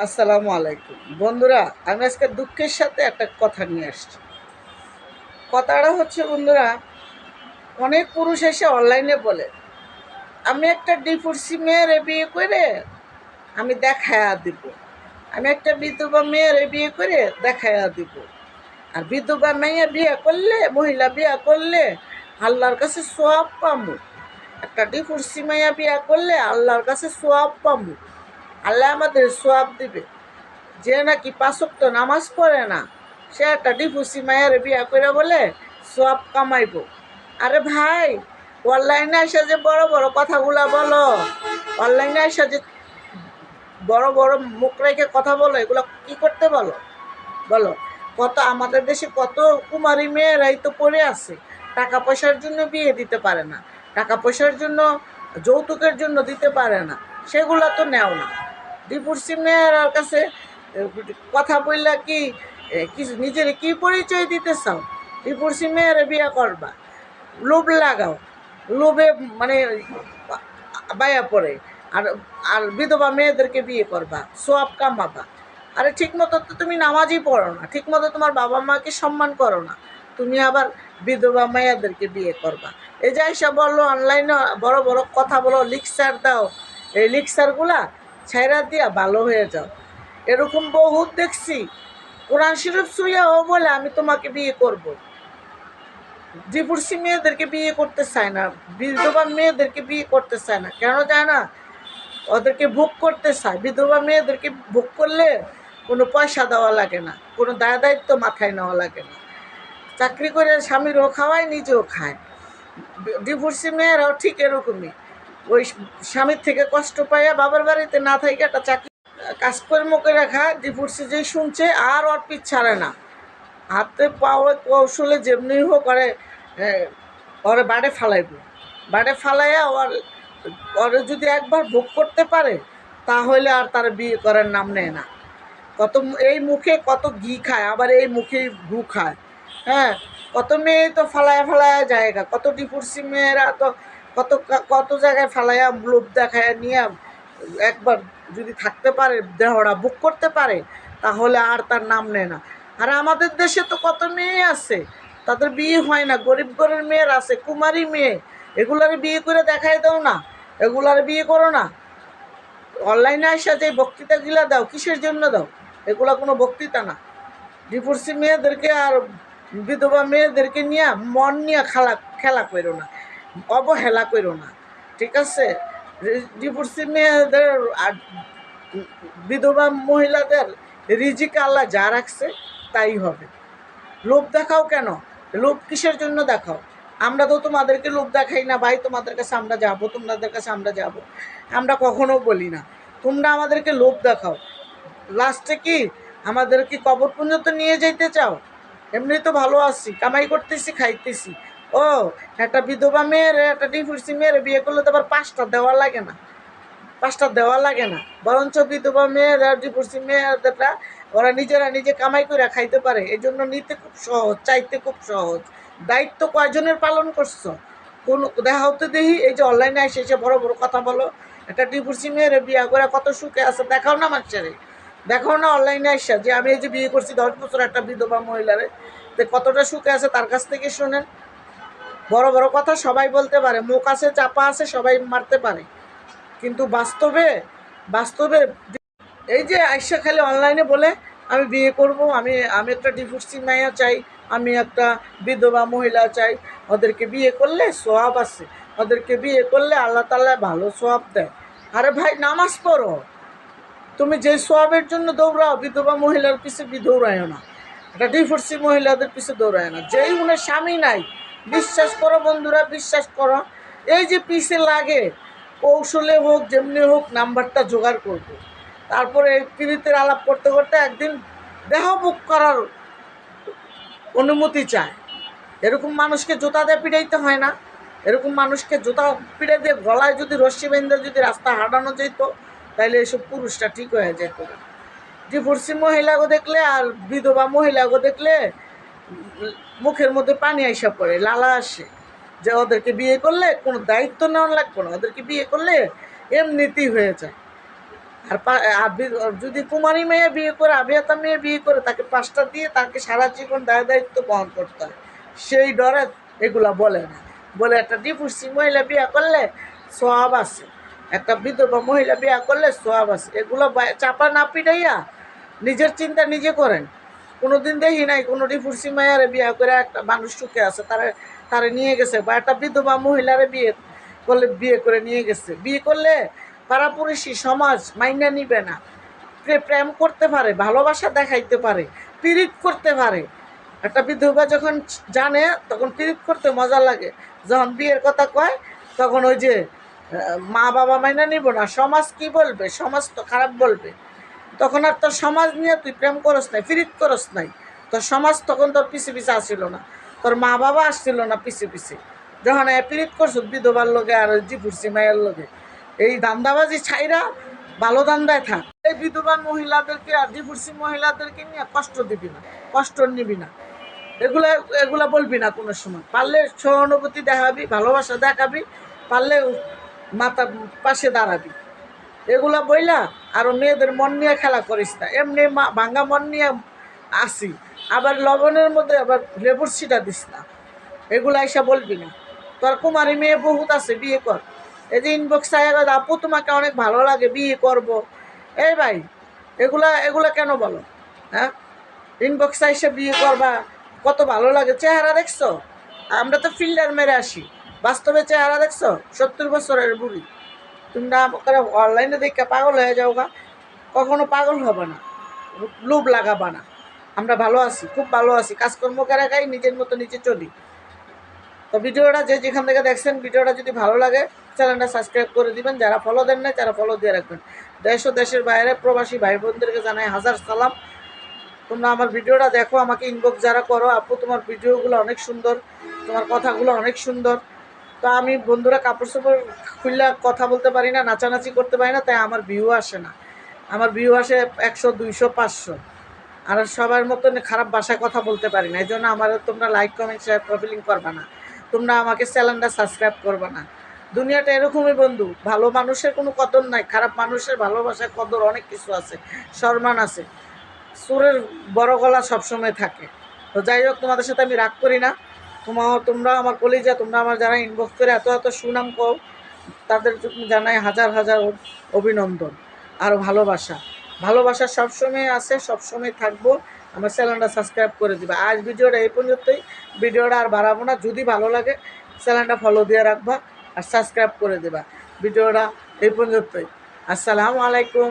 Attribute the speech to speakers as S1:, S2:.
S1: আসসালামু আলাইকুম বন্ধুরা, আমি আজকে দুঃখের সাথে একটা কথা নিয়ে আসছি। কথাটা হচ্ছে বন্ধুরা, অনেক পুরুষ এসে অনলাইনে বলে আমি একটা ডিভোর্সি মেয়ের বিয়ে করে আমি দেখায়া দিব, আমি একটা বিধবা মেয়ের বিয়ে করে দেখায়া দিব। আর বিধবা মেয়ে বিয়ে করলে, মহিলা বিয়ে করলে আল্লাহর কাছে সোয়াব পামু। একটা ডিভোর্সি মেয়ে বিয়ে করলে আল্লাহর কাছে সোয়াব পামু। আল্লাহ আমাদের সোয়াব দিবে। যে নাকি পাঁচ ওয়াক্ত নামাজ পড়ে না, সে একটা ডিভোর্সি মায়ের বিয়া করে বলে সব কামাইব। আরে ভাই, অনলাইনে এসে যে বড় বড় কথাগুলা বলো, অনলাইনে এসে যে বড় বড় মুখ রেখে কথা বলো, এগুলো কি করতে বলো বলো? কত আমাদের দেশে কত কুমারী মেয়েরাই তো পড়ে আছে, টাকা পয়সার জন্য বিয়ে দিতে পারে না, টাকা পয়সার জন্য, যৌতুকের জন্য দিতে পারে না, সেগুলো তো নেও না। ডিভোর্সি মেয়ের কাছে কথা বললা কি কিছু নিজের কি পরিচয় দিতে চাও? ডিভোর্সি মেয়ের বিয়ে করবা, লোভ লাগাও, লোভে মানে বায়া পড়ে। আর আর বিধবা মেয়েদেরকে বিয়ে করবা, সোয়াব কামাবা। আরে ঠিক মতো তো তুমি নামাজই পড়ো না, ঠিক মতো তোমার বাবা মাকে সম্মান করো না, তুমি আবার বিধবা মেয়েদেরকে বিয়ে করবা। এই যে এসে বললো অনলাইনে বড় বড় কথা বলো, লিকচার দাও, এই লিকচারগুলা ছেড়া দিয়া ভালো হয়ে যাও। এরকম বহুত দেখছি, কোরআন শরীফ ছুঁয়াও বলে আমি তোমাকে বিয়ে করব। ডিভোর্সি মেয়েদেরকে বিয়ে করতে চায় না, বিধবা মেয়েদেরকে বিয়ে করতে চায় না, কেন যায় না? ওদেরকে ভোগ করতে চায়। বিধবা মেয়েদেরকে ভোগ করলে কোনো পয়সা দেওয়া লাগে না, কোনো দায় দায়িত্ব মাথায় নেওয়া লাগে না, চাকরি করে স্বামীরও খাওয়ায়, নিজেও খায়। ডিভোর্সি মেয়েরাও ঠিক এরকমই, ওই স্বামীর থেকে কষ্ট পাইয়া বাবার বাড়িতে না থাকে একটা চাকরি কাজকর্ম করে খায়। ডিভোর্সি যেই শুনছে আর ওর পিছ ছাড়ে না, হাতে পাওয়া কৌশলে যেমনি হোক করে ওরে বাড়ে ফালাইব। বাড়ে ফালাইয়া ওরে যদি একবার ভোগ করতে পারে, তাহলে আর তার বিয়ে করার নাম নেয় না। কত এই মুখে কত ঘি খায়, আবার এই মুখেই ঘু খায়। হ্যাঁ, কত মেয়ে তো ফালায়া ফালায়া জায়গা, কত ডিভোর্সি মেয়েরা তো কত কত জায়গায় ফালায়া লোভ দেখায় নিয়ে একবার যদি থাকতে পারে, দেহরা বুক করতে পারে, তাহলে আর তার নাম নেয় না। আর আমাদের দেশে তো কত মেয়ে আছে, তাদের বিয়ে হয় না, গরিব ঘরের মেয়ের আছে, কুমারী মেয়ে, এগুলার বিয়ে করে দেখাই দাও না, এগুলার বিয়ে করো না। অনলাইনে আসা যে বক্তৃতাগুলা দাও, কিসের জন্য দাও? এগুলা কোনো বক্তৃতা না। ডিভোর্সি মেয়েদেরকে আর বিধবা মেয়েদেরকে নিয়ে মন নিয়ে খেলা করো না, অবহেলা করো না, ঠিক আছে? ডিভোর্সি মেয়েদের আর বিধবা মহিলাদের রিজিক আল্লাহ যা রাখছে তাই হবে। লোভ দেখাও কেন? লোভ কিসের জন্য দেখাও? আমরা তো তোমাদেরকে লোভ দেখাই না, ভাই তোমাদের কাছে আমরা যাবো, তোমাদের কাছে আমরা যাব, আমরা কখনো বলি না। তোমরা আমাদেরকে লোভ দেখাও, লাস্টে কি আমাদেরকে কবর পর্যন্ত নিয়ে যেতে চাও? এমনি তো ভালো আছি, কামাই করতেছি, খাইতেছি। ও, একটা বিধবা মেয়ের, একটা ডিভোর্সি মেয়ের বিয়ে করলে তো আবার পাঁচটা দেওয়া লাগে না, পাঁচটা দেওয়া লাগে না। বরঞ্চ বিধবা মেয়েরা, ডিভোর্সি মেয়েরা ওরা নিজেরা নিজে কামাই করে খাইতে পারে, এই জন্য নিতে খুব সহজ, চাইতে খুব সহজ। দায়িত্ব কয়জনের পালন করছো? কোন দেখা হতে দেখি, এই যে অনলাইনে এসে এসে বড় বড় কথা বলো, একটা ডিভোর্সি মেয়ের বিয়ে করে কত সুখে আছে দেখাও না মানুষের, দেখাও না অনলাইনে আসা যে আমি এই যে বিয়ে করছি 10 বছর একটা বিধবা মহিলারে, তো কতটা সুখে আছে তার কাছ থেকে শোনেন। বড় বড় কথা সবাই বলতে পারে, মুখ আছে, চাপা আছে, সবাই মারতে পারে, কিন্তু বাস্তবে বাস্তবে এই যে আইসা খালি অনলাইনে বলে আমি বিয়ে করব, আমি আমি একটা ডিভোর্সি মাইয়া চাই, আমি একটা বিধবা মহিলা চাই, ওদেরকে বিয়ে করলে সোয়াব আছে, ওদেরকে বিয়ে করলে আল্লাহ তাআলা ভালো সোয়াব দেয়। আরে ভাই, নামাজ পড়ো। তুমি যে সোয়াবের জন্য দৌড়াও, বিধবা মহিলার পিছে দৌড়ায় না, একটা ডিভোর্সি মহিলাদের পিছে দৌড়ায় না। যেই উনার স্বামী নাই, বিশ্বাস করো বন্ধুরা, বিশ্বাস করো, এই যে পিছে লাগে, কৌশলে হোক যেমনি হোক নাম্বারটা জোগাড় করবো, তারপরে এই প্রীতির আলাপ করতে করতে একদিন দেহ বুক করার অনুমতি চায়। এরকম মানুষকে জুতা দিয়ে পিড়াইতে হয় না, এরকম মানুষকে জুতা পিড়ে দিয়ে গলায় যদি রশ্মি বেঁধে যদি রাস্তা হাঁটানো যেত, তাইলে এসব পুরুষটা ঠিক হয়ে যেত। ডিভোর্সি মহিলাকে দেখলে আর বিধবা মহিলাকে দেখলে মুখের মধ্যে পানি আইসা পড়ে, লালা আসে, যে ওদেরকে বিয়ে করলে কোনো দায়িত্ব নেওয়া লাগবে না, ওদেরকে বিয়ে করলে এমনিতেই হয়ে যায়। আর যদি কুমারী মেয়ে বিয়ে করে আবিয়াতা মেয়ে বিয়ে করে তাকে 5টা দিয়ে তাকে সারা জীবন দায়িত্ব বহন করতে হয়। সেই ডরে এগুলা বলে না। বলে একটা ডিভোর্সি মহিলা বিয়ে করলে সওয়াব আছে, একটা বিধবা মহিলা বিয়ে করলে সওয়াব আছে। এগুলো চাপা না পিটাইয়া নিজের চিন্তা নিজে করেন। কোনো দিন দেখি নাই কোনো ডিভোর্সি মেয়ারে বিয়ে করে একটা মানুষ সুখে আছে, তারে নিয়ে গেছে, বা একটা বিধবা মহিলারে বিয়ে করে নিয়ে গেছে। বিয়ে করলে পাড়াপড়শি সমাজ মাইনা নিবে না। প্রেম করতে পারে, ভালোবাসা দেখাইতে পারে, পীড়িত করতে পারে। একটা বিধবা যখন জানে তখন পীড়িত করতে মজা লাগে। যখন বিয়ের কথা কয় তখন ওই যে মা বাবা মাইনা নিব না, সমাজ কি বলবে, সমাজ তো খারাপ বলবে। তখন আর তোর সমাজ নিয়ে তুই প্রেম করস নাই, পীড়িত করস নাই। তোর সমাজ তখন তোর পিছে পিছে আসছিল না, তোর মা বাবা আসছিল না পিছে পিছে। যখন পীড়িত করছ বিধবার লোকে আর ডিভোর্সি মায়ের লোকে, এই ধান্দাবাজি ছাইরা ভালো ধান্দায় থাক। এই বিধবা মহিলাদেরকে আর ডিভোর্সি মহিলাদেরকে নিয়ে কষ্ট দিবি না, কষ্ট নিবি না। এগুলা এগুলা বলবি না কোনো সময়। পারলে সহানুভূতি দেখাবি, ভালোবাসা দেখাবি, পারলে মাথা পাশে দাঁড়াবি। এগুলা বইলা আরও মেয়েদের মন নিয়ে খেলা করিস না। এমনি ভাঙ্গা মন নিয়ে আসি, আবার লবণের মধ্যে আবার লেবুর ছিটা দিস না। এগুলা এসে বলবি না। তোর কুমারী মেয়ে বহুত আছে, বিয়ে কর। এই যে ইনবক্স আয়া আপু তোমাকে অনেক ভালো লাগে, বিয়ে করব। এই ভাই, এগুলা এগুলা কেন বলো? হ্যাঁ, ইনবক্সে এসে বিয়ে করবা, কত ভালো লাগে, চেহারা দেখছো? আমরা তো ফিল্ডার মেরে আসি, বাস্তবে চেহারা দেখছো? 70 বছরের বুড়ি। তুমি না অনলাইনে দেখে পাগল হয়ে যাও গা, কখনো পাগল হবে না, লোভ লাগাবা না। আমরা ভালো আছি, খুব ভালো আছি, কাজকর্ম করে খাই, নিজের মতো নিজে চলি। তো ভিডিওটা যেখান থেকে দেখছেন, ভিডিওটা যদি ভালো লাগে চ্যানেলটা সাবস্ক্রাইব করে দিবেন। যারা ফলো দেন না তারা ফলো দিয়ে রাখবেন। দেশ ও দেশের বাইরে প্রবাসী ভাই বোনদেরকে জানাই হাজার সালাম। তোমরা আমার ভিডিওটা দেখো, আমাকে ইনবক্স যারা করো, আপু তোমার ভিডিওগুলো অনেক সুন্দর, তোমার কথাগুলো অনেক সুন্দর। তো আমি বন্ধুরা কাপড় চোপড় খুললে কথা বলতে পারি না, নাচানাচি করতে পারি না, তাই আমার ভিউ আসে না। আমার ভিউ আসে 100, 200, 500। আর সবার মতন খারাপ ভাষায় কথা বলতে পারি না। এই জন্য আমার তোমরা লাইক কমেন্ট শেয়ার প্রফিলিং করবা না, তোমরা আমাকে চ্যানেলটা সাবস্ক্রাইব করবা না। দুনিয়াটা এরকমই বন্ধু, ভালো মানুষের কোনো কদর নাই, খারাপ মানুষের ভালোবাসার কদর অনেক কিছু আছে, সম্মান আছে। সুরের বড় গলা সবসময় থাকে। তো যাই হোক, তোমাদের সাথে আমি রাগ করি না। তোমরা আমার কলিজা, তোমরা আমার যারা ইনবক্স করে এত এত সুনাম কও, তাদের জানাই হাজার হাজার অভিনন্দন আর ভালোবাসা। ভালোবাসা সবসময় আছে, সবসময় থাকবো। আমার চ্যানেলটা সাবস্ক্রাইব করে দিবা। আজ ভিডিওটা এই পর্যন্তই, ভিডিওটা আর বাড়াবো না। যদি ভালো লাগে চ্যানেলটা ফলো দিয়ে রাখবা আর সাবস্ক্রাইব করে দেবা। ভিডিওটা এই পর্যন্তই। আসসালামু আলাইকুম।